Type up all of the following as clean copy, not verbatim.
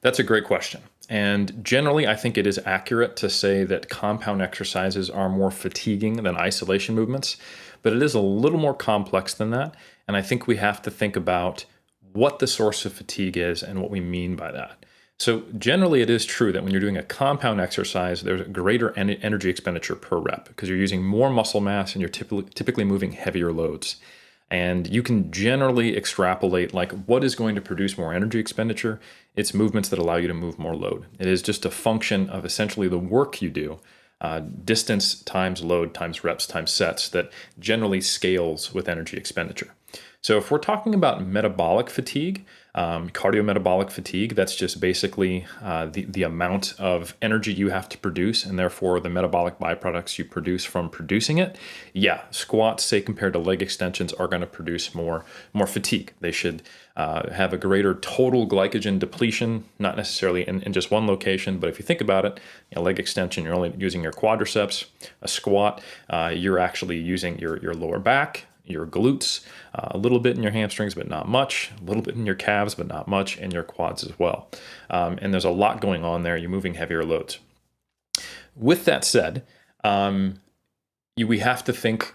That's a great question. And generally, I think it is accurate to say that compound exercises are more fatiguing than isolation movements, but it is a little more complex than that. And I think we have to think about what the source of fatigue is and what we mean by that. So, generally, it is true that when you're doing a compound exercise, there's a greater energy expenditure per rep because you're using more muscle mass and you're typically moving heavier loads. And you can generally extrapolate like what is going to produce more energy expenditure. It's movements that allow you to move more load. It is just a function of essentially the work you do, distance times load times reps times sets that generally scales with energy expenditure. So if we're talking about metabolic fatigue, cardiometabolic fatigue, that's just basically the amount of energy you have to produce and therefore the metabolic byproducts you produce from producing it. Yeah, squats, say compared to leg extensions, are going to produce more fatigue. They should have a greater total glycogen depletion, not necessarily in just one location, but if you think about it, a leg extension, you're only using your quadriceps. A squat, you're actually using your lower back, your glutes, a little bit in your hamstrings, but not much, a little bit in your calves, but not much, and your quads as well. And there's a lot going on there. You're moving heavier loads. With that said, we have to think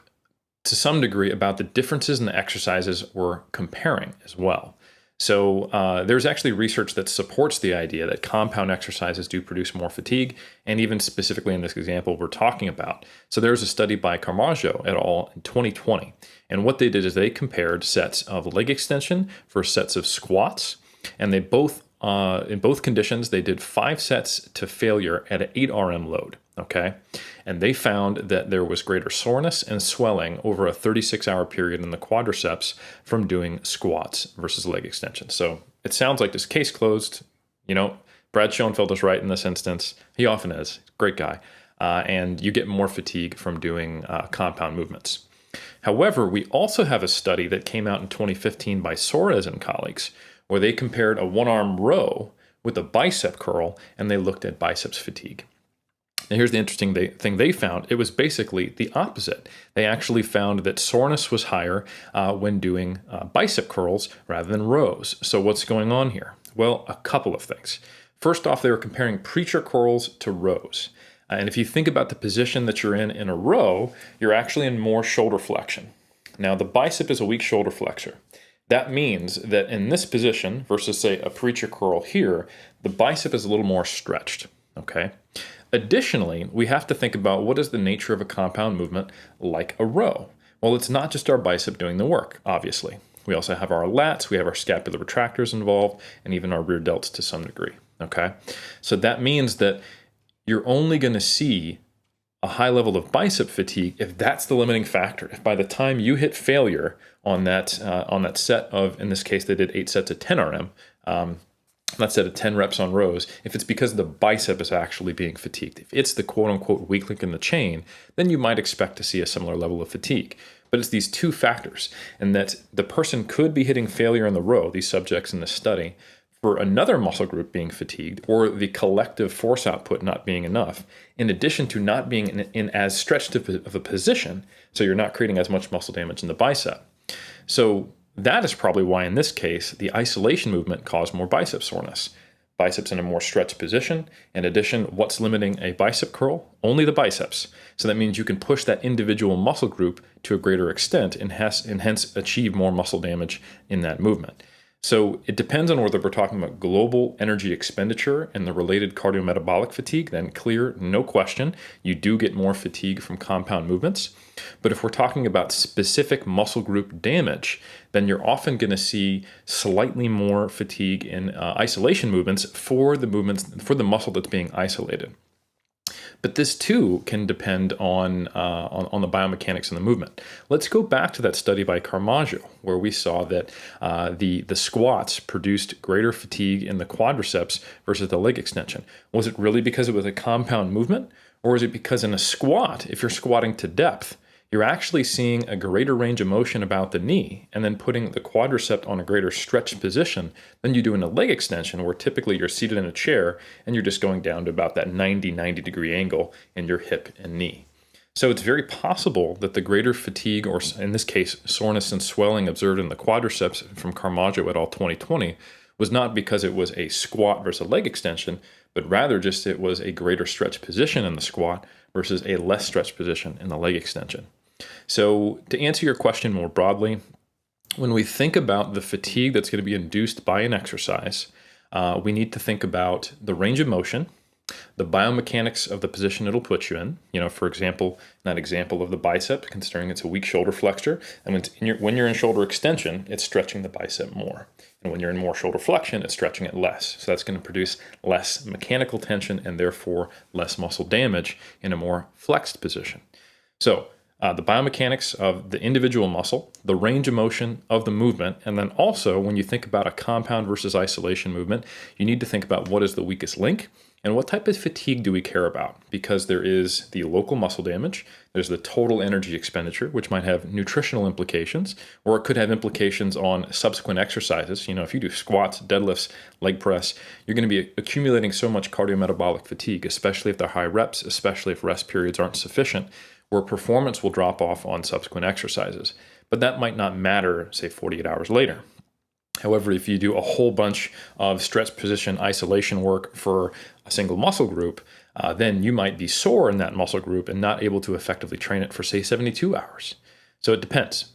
to some degree about the differences in the exercises we're comparing as well. So there's actually research that supports the idea that compound exercises do produce more fatigue, and even specifically in this example we're talking about. So there's a study by Carmaggio et al. In 2020, and what they did is they compared sets of leg extension for sets of squats, and they both, in both conditions, they did 5 sets to failure at an 8 RM load, okay? And they found that there was greater soreness and swelling over a 36-hour period in the quadriceps from doing squats versus leg extension. So it sounds like this case closed. You know, Brad Schoenfeld is right in this instance. He often is. Great guy. And you get more fatigue from doing compound movements. However, we also have a study that came out in 2015 by Soares and colleagues, where they compared a one-arm row with a bicep curl, and they looked at biceps fatigue. And here's the interesting thing they found. It was basically the opposite. They actually found that soreness was higher when doing bicep curls rather than rows. So what's going on here? Well, a couple of things. First off, they were comparing preacher curls to rows. And if you think about the position that you're in a row, you're actually in more shoulder flexion. Now, the bicep is a weak shoulder flexor. That means that in this position versus, say, a preacher curl here, the bicep is a little more stretched, okay? Additionally, we have to think about what is the nature of a compound movement like a row. Well, it's not just our bicep doing the work, obviously. We also have our lats, we have our scapular retractors involved, and even our rear delts to some degree, okay? So that means that you're only going to see a high level of bicep fatigue if that's the limiting factor. If by the time you hit failure on that set of, in this case, they did 8 sets of 10 RM, that set of 10 reps on rows, if it's because the bicep is actually being fatigued, if it's the quote-unquote weak link in the chain, then you might expect to see a similar level of fatigue. But it's these two factors, and that the person could be hitting failure in the row, these subjects in this study, for another muscle group being fatigued, or the collective force output not being enough, in addition to not being in as stretched of a position, so you're not creating as much muscle damage in the bicep. So that is probably why, in this case, the isolation movement caused more bicep soreness. Biceps in a more stretched position. In addition, what's limiting a bicep curl? Only the biceps. So that means you can push that individual muscle group to a greater extent and hence achieve more muscle damage in that movement. So it depends on whether we're talking about global energy expenditure and the related cardiometabolic fatigue, then clear, no question, you do get more fatigue from compound movements. But if we're talking about specific muscle group damage, then you're often going to see slightly more fatigue in isolation movements for the muscle that's being isolated. But this too can depend on the biomechanics and the movement. Let's go back to that study by Carmaggio, where we saw that the squats produced greater fatigue in the quadriceps versus the leg extension. Was it really because it was a compound movement, or is it because in a squat, if you're squatting to depth, you're actually seeing a greater range of motion about the knee and then putting the quadricep on a greater stretched position than you do in a leg extension, where typically you're seated in a chair and you're just going down to about that 90 degree angle in your hip and knee. So it's very possible that the greater fatigue, or in this case, soreness and swelling observed in the quadriceps from Carmaggio et al. 2020, was not because it was a squat versus a leg extension, but rather just it was a greater stretch position in the squat versus a less stretch position in the leg extension. So to answer your question more broadly, when we think about the fatigue that's going to be induced by an exercise, we need to think about the range of motion, the biomechanics of the position it'll put you in. For example, that example of the bicep, considering it's a weak shoulder flexor, and when you're in shoulder extension, it's stretching the bicep more. And when you're in more shoulder flexion, it's stretching it less. So that's going to produce less mechanical tension and therefore less muscle damage in a more flexed position. So the biomechanics of the individual muscle, the range of motion of the movement, and then also when you think about a compound versus isolation movement, you need to think about what is the weakest link and what type of fatigue do we care about? Because there is the local muscle damage, there's the total energy expenditure, which might have nutritional implications, or it could have implications on subsequent exercises. If you do squats, deadlifts, leg press, you're going to be accumulating so much cardiometabolic fatigue, especially if they're high reps, especially if rest periods aren't sufficient, where performance will drop off on subsequent exercises. But that might not matter, say, 48 hours later. However, if you do a whole bunch of stretch position isolation work for a single muscle group, then you might be sore in that muscle group and not able to effectively train it for, say, 72 hours. So it depends.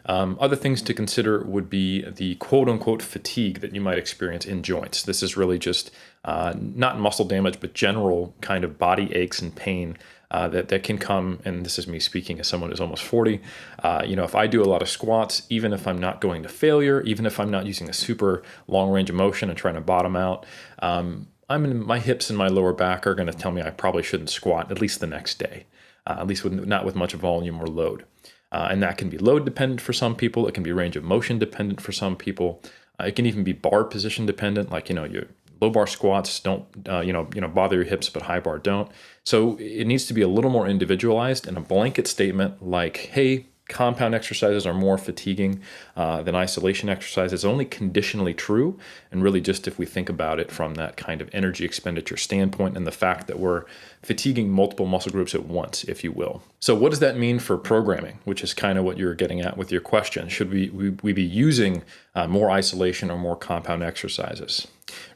Other things to consider would be the quote-unquote fatigue that you might experience in joints. This is really just not muscle damage, but general kind of body aches and pain that can come, and this is me speaking as someone who's almost 40. If I do a lot of squats, even if I'm not going to failure, even if I'm not using a super long range of motion and trying to bottom out, my hips and my lower back are going to tell me I probably shouldn't squat at least the next day, at least not with much volume or load. And that can be load dependent for some people. It can be range of motion dependent for some people. It can even be bar position dependent, like, your low bar squats don't, bother your hips, but high bar don't. So it needs to be a little more individualized, and a blanket statement like, hey, compound exercises are more fatiguing than isolation exercises, only conditionally true. And really just if we think about it from that kind of energy expenditure standpoint and the fact that we're fatiguing multiple muscle groups at once, if you will. So what does that mean for programming, which is kind of what you're getting at with your question? Should we be using more isolation or more compound exercises?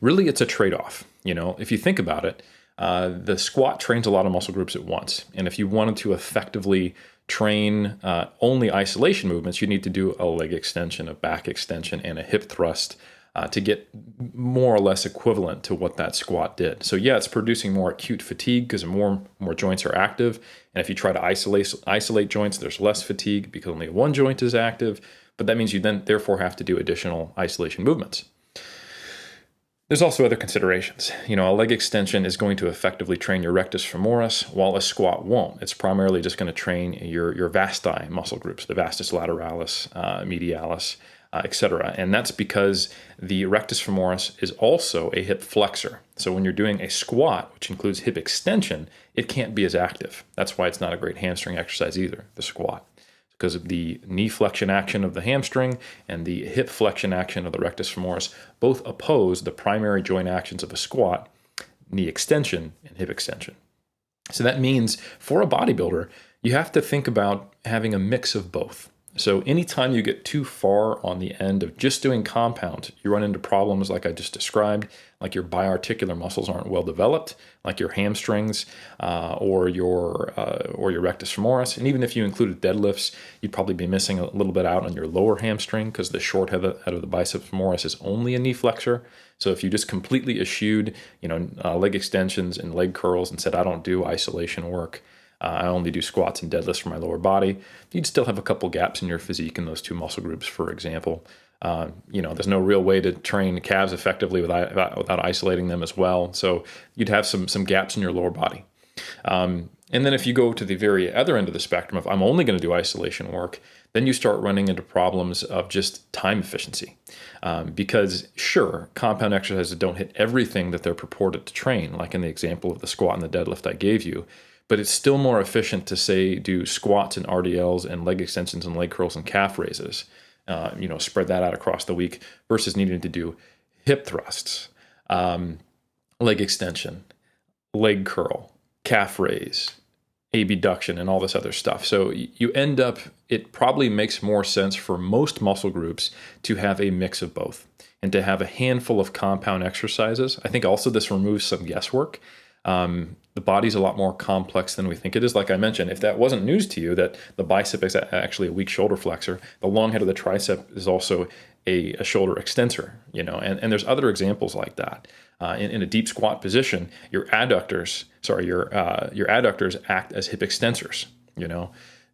Really, it's a trade-off. If you think about it, the squat trains a lot of muscle groups at once. And if you wanted to effectively train only isolation movements, you need to do a leg extension, a back extension, and a hip thrust to get more or less equivalent to what that squat did. So yeah, it's producing more acute fatigue because more joints are active. And if you try to isolate joints, there's less fatigue because only one joint is active. But that means you then therefore have to do additional isolation movements. There's also other considerations. A leg extension is going to effectively train your rectus femoris, while a squat won't. It's primarily just going to train your vasti muscle groups, the vastus lateralis, medialis, etc. And that's because the rectus femoris is also a hip flexor. So when you're doing a squat, which includes hip extension, it can't be as active. That's why it's not a great hamstring exercise either, the squat, because of the knee flexion action of the hamstring and the hip flexion action of the rectus femoris both oppose the primary joint actions of a squat, knee extension and hip extension. So that means for a bodybuilder, you have to think about having a mix of both. So anytime you get too far on the end of just doing compound, you run into problems like I just described, like your biarticular muscles aren't well developed, like your hamstrings or your rectus femoris. And even if you included deadlifts, you'd probably be missing a little bit out on your lower hamstring because the short head of the bicep femoris is only a knee flexor. So if you just completely eschewed, leg extensions and leg curls and said, I don't do isolation work, I only do squats and deadlifts for my lower body, you'd still have a couple gaps in your physique in those two muscle groups, for example. There's no real way to train calves effectively without isolating them as well. So you'd have some gaps in your lower body. And then if you go to the very other end of the spectrum of I'm only going to do isolation work, then you start running into problems of just time efficiency. Because sure, compound exercises don't hit everything that they're purported to train, like in the example of the squat and the deadlift I gave you. But it's still more efficient to, say, do squats and RDLs and leg extensions and leg curls and calf raises, spread that out across the week versus needing to do hip thrusts, leg extension, leg curl, calf raise, abduction and all this other stuff. So you end up, it probably makes more sense for most muscle groups to have a mix of both and to have a handful of compound exercises. I think also this removes some guesswork. The body's a lot more complex than we think it is. Like I mentioned, if that wasn't news to you, that the bicep is actually a weak shoulder flexor, the long head of the tricep is also a shoulder extensor, and there's other examples like that. In a deep squat position, your adductors act as hip extensors,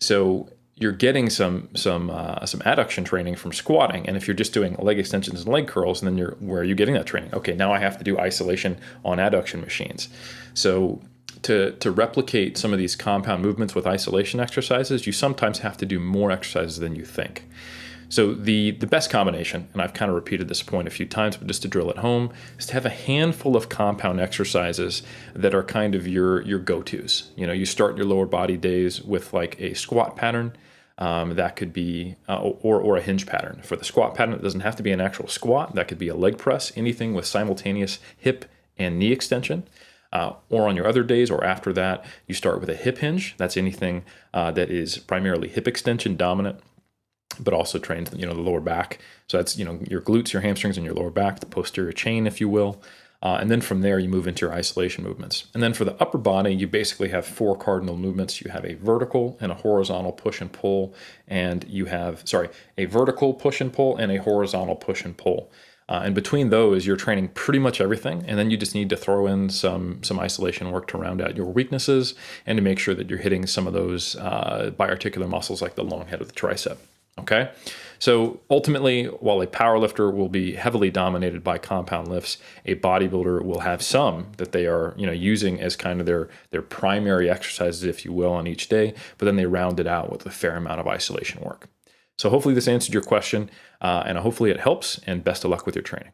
so you're getting some adduction training from squatting. And if you're just doing leg extensions and leg curls, then where are you getting that training? Okay, now I have to do isolation on adduction machines. So to replicate some of these compound movements with isolation exercises, you sometimes have to do more exercises than you think. So the best combination, and I've kind of repeated this point a few times, but just to drill it home, is to have a handful of compound exercises that are kind of your go-tos. You start your lower body days with like a squat pattern. That could be, or a hinge pattern. For the squat pattern, it doesn't have to be an actual squat. That could be a leg press, anything with simultaneous hip and knee extension. Or on your other days or after that, you start with a hip hinge. That's anything that is primarily hip extension dominant, but also trains, the lower back. So that's, your glutes, your hamstrings, and your lower back, the posterior chain, if you will. And then from there, you move into your isolation movements. And then for the upper body, you basically have 4 cardinal movements. You have a vertical and a horizontal push and pull, and you have, a vertical push and pull and a horizontal push and pull. And between those, you're training pretty much everything. And then you just need to throw in some isolation work to round out your weaknesses and to make sure that you're hitting some of those biarticular muscles like the long head of the tricep. Okay, so ultimately, while a powerlifter will be heavily dominated by compound lifts, a bodybuilder will have some that they are, using as kind of their primary exercises, if you will, on each day. But then they round it out with a fair amount of isolation work. So hopefully this answered your question, and hopefully it helps. And best of luck with your training.